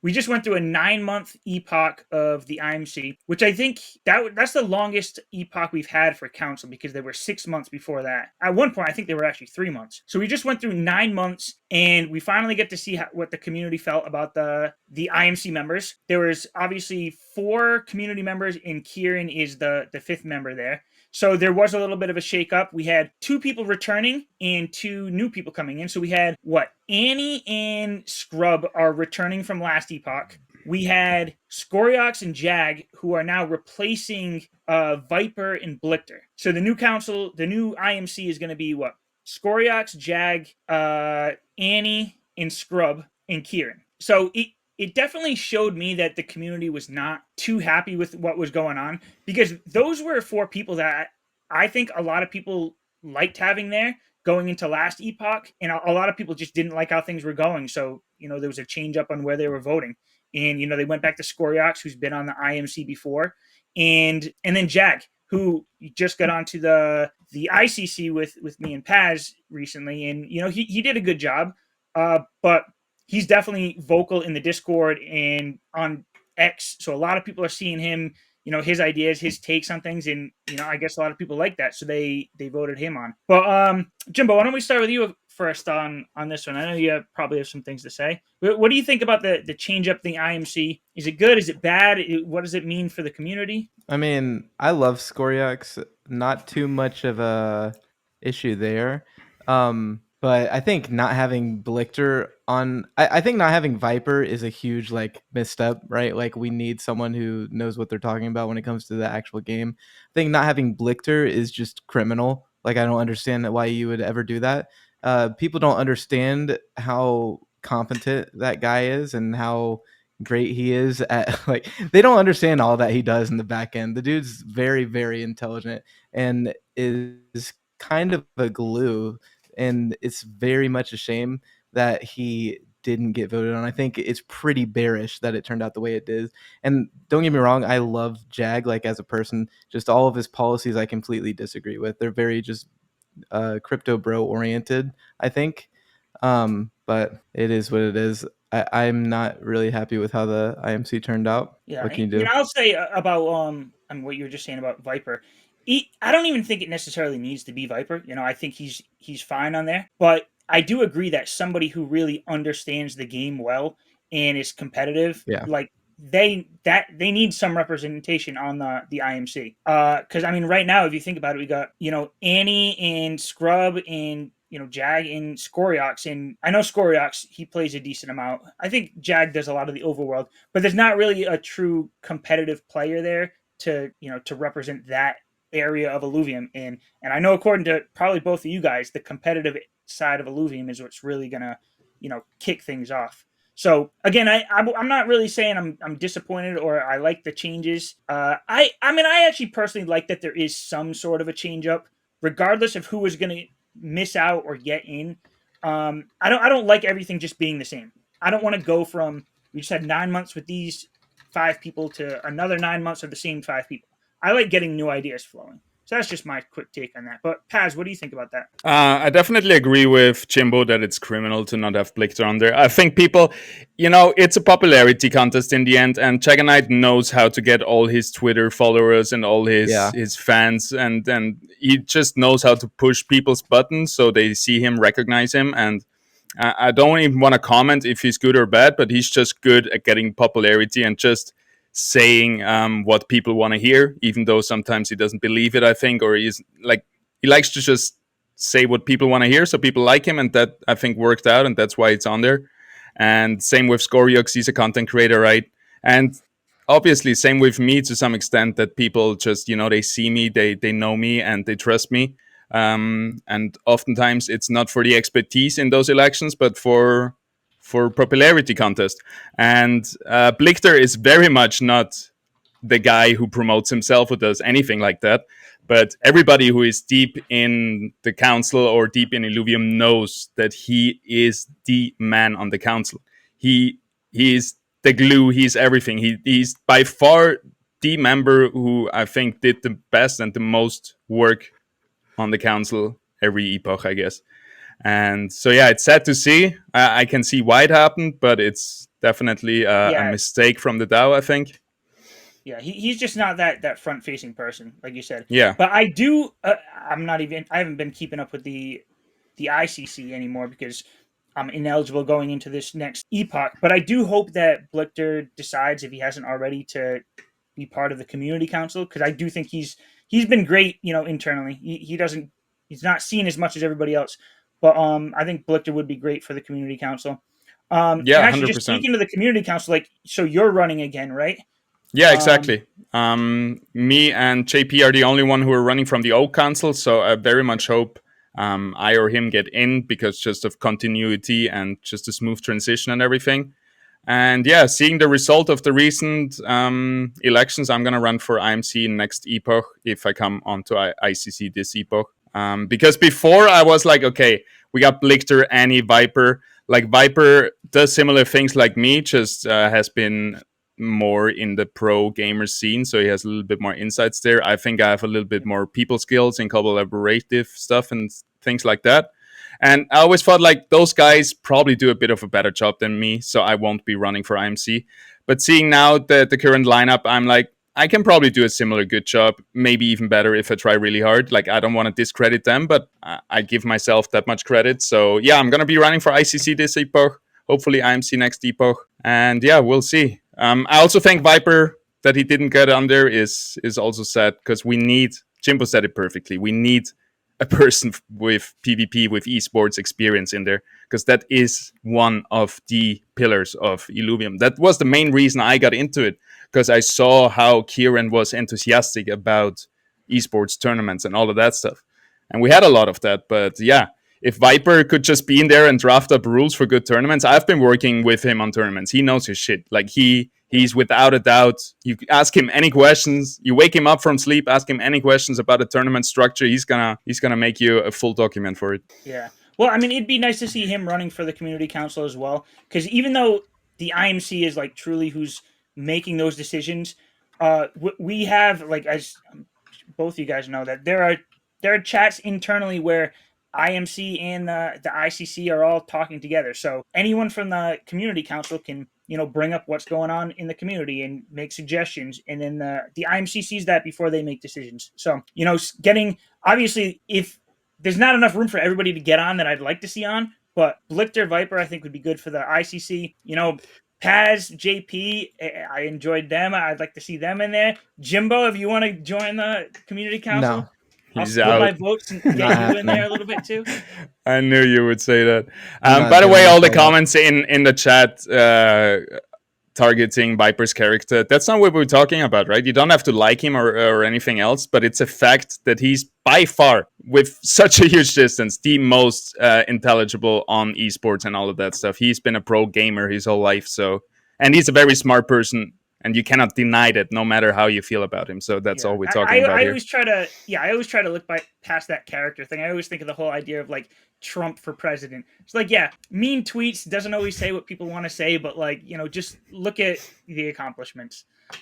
we just went through a 9 month epoch of the IMC, which I think that's the longest epoch we've had for council because there were 6 months before that. At one point, I think they were actually 3 months. So we just went through 9 months, and we finally get to see what the community felt about the IMC members. There was obviously 4 community members, and Kieran is the fifth member there. So there was a little bit of a shakeup. We had 2 people returning and 2 new people coming in. So we had what? Annie and Scrub are returning from last epoch. We had Scoriox and Jag, who are now replacing Viper and Blichter. So the new council, the new IMC is going to be what? Scoriox, Jag, Annie, and Scrub, and Kieran. So it definitely showed me that the community was not too happy with what was going on, because those were 4 people that I think a lot of people liked having there going into last epoch, and a lot of people just didn't like how things were going. So there was a change up on where they were voting, and they went back to Scoriox, who's been on the IMC before, and then Jag, who just got onto the ICC with me and Paz recently, and he did a good job, but he's definitely vocal in the Discord and on X. So a lot of people are seeing him, his ideas, his takes on things, and I guess a lot of people like that, so they voted him on. But Jimbo, why don't we start with you first on this one? I know you probably have some things to say. What do you think about the change up the IMC? Is it good? Is it bad? What does it mean for the community? I mean, I love Scoriox. Not too much of a issue there. But I think not having Blichter on, I think not having Viper is a huge misstep, right? Like we need someone who knows what they're talking about when it comes to the actual game. I think not having Blichter is just criminal. Like I don't understand why you would ever do that. People don't understand how competent that guy is and how great he is at they don't understand all that he does in the back end. The dude's very, very intelligent and is kind of a glue, and it's very much a shame that he didn't get voted on. I think it's pretty bearish that it turned out the way it did. And don't get me wrong, I love Jag as a person. Just all of his policies I completely disagree with. They're very just crypto bro oriented, I think. But it is what it is. I'm not really happy with how the IMC turned out. Yeah, What can you do? I'll say about what you were just saying about Viper. I don't even think it necessarily needs to be Viper. I think he's fine on there. But I do agree that somebody who really understands the game well and is competitive, Yeah. like they need some representation on the IMC. Because I mean, right now, if you think about it, we got Annie and Scrub and Jag and Scoriox, and I know Scoriox, he plays a decent amount. I think Jag does a lot of the overworld, but there's not really a true competitive player there to represent that area of Illuvium. And I know, according to probably both of you guys, the competitive side of Illuvium is what's really gonna kick things off. So again, I'm not really saying I'm disappointed or I like the changes. I mean, I actually personally like that there is some sort of a change up, regardless of who is going to miss out or get in. I don't like everything just being the same. I don't want to go from we just had 9 months with these 5 people to another 9 months of the same 5 people. I like getting new ideas flowing. So that's just my quick take on that. But Paz, what do you think about that? I definitely agree with Jimbo that it's criminal to not have Blichter on there. I think people, it's a popularity contest in the end, and Jaganite knows how to get all his Twitter followers and all his fans, and he just knows how to push people's buttons so they see him, recognize him, and I don't even want to comment if he's good or bad, but he's just good at getting popularity and just saying what people want to hear, even though sometimes he doesn't believe it, I think, or he likes to just say what people want to hear, so people like him, and that I think worked out, and that's why it's on there. And same with Scoriox, he's a content creator, right? And obviously, same with me to some extent, that people just, they see me, they know me, and they trust me. And oftentimes it's not for the expertise in those elections, but for popularity contest. And Blichter is very much not the guy who promotes himself or does anything like that. But everybody who is deep in the council or deep in Illuvium knows that he is the man on the council. He is the glue. He's everything. He's by far the member who I think did the best and the most work on the council every epoch, I guess. And so, yeah, it's sad to see. I can see why it happened, but it's Definitely a Yeah, mistake from the DAO, I think. yeah, he's just not that front facing person, like you said. Yeah. But I do. I haven't been keeping up with the ICC anymore because I'm ineligible going into this next epoch. But I do hope that Blichter decides, if he hasn't already, to be part of the community council, because I do think he's been great, internally. He doesn't he's not seen as much as everybody else, but I think Blichter would be great for the community council. Yeah, And actually, just 100%. speaking to the community council, like, so you're running again, right? Yeah, Um, exactly. Me and JP are the only one who are running from the old council, so I very much hope I or him get in, because just of continuity and just a smooth transition and everything. And yeah, seeing the result of the recent elections, I'm gonna run for IMC next epoch if I come onto ICC this epoch. Because before I was like, okay, we got Blichter, Annie, Viper. Like Viper does similar things like me, just has been more in the pro gamer scene, so he has a little bit more insights there. I think I have a little bit more people skills and collaborative stuff and things like that. And I always thought like those guys probably do a bit of a better job than me, so I won't be running for IMC. But seeing now the current lineup, I'm like, I can probably do a similar good job, maybe even better if I try really hard. Like, I don't want to discredit them, but I give myself that much credit. So yeah, I'm gonna be running for ICC this epoch. Hopefully IMC next epoch, and yeah, we'll see. I also think Viper that he didn't get on there is also sad, because we need. Jimbo said it perfectly. We need a person with PvP, with esports experience in there, because that is one of the pillars of Illuvium. That was the main reason I got into it, because I saw how Kieran was enthusiastic about esports tournaments and all of that stuff. And we had a lot of that. But yeah, if Viper could just be in there and draft up rules for good tournaments, I've been working with him on tournaments. He knows his shit. Like he's without a doubt. You ask him any questions, you wake him up from sleep, ask him any questions about the tournament structure. He's gonna make you a full document for it. Yeah. Well, I mean, it'd be nice to see him running for the community council as well, because even though the IMC is like truly who's making those decisions, we have, like, as both you guys know, that there are chats internally where IMC and the ICC are all talking together. So anyone from the community council can bring up what's going on in the community and make suggestions, and then the IMC sees that before they make decisions. So getting, obviously, if there's not enough room for everybody to get on that I'd like to see on, but Blichter, Viper, I think would be good for the ICC. Paz, JP, I enjoyed them. I'd like to see them in there. Jimbo, if you want to join the community council, No, I'll He's split my out. votes and not get you in there happening. a little bit too. I knew you would say that. I'm not By the way, doing all this the right now. comments in the chat targeting Viper's character, that's not what we're talking about, right? You don't have to like him or anything else, but it's a fact that he's by far, with such a huge distance, the most intelligible on esports and all of that stuff. He's been a pro gamer his whole life, so, and he's a very smart person, and you cannot deny that, no matter how you feel about him. So that's Yeah, all we're talking about I here. always try to look past that character thing. I always think of the whole idea of like Trump for president. It's like, yeah, mean tweets, doesn't always say what people want to say, but like just look at the accomplishments.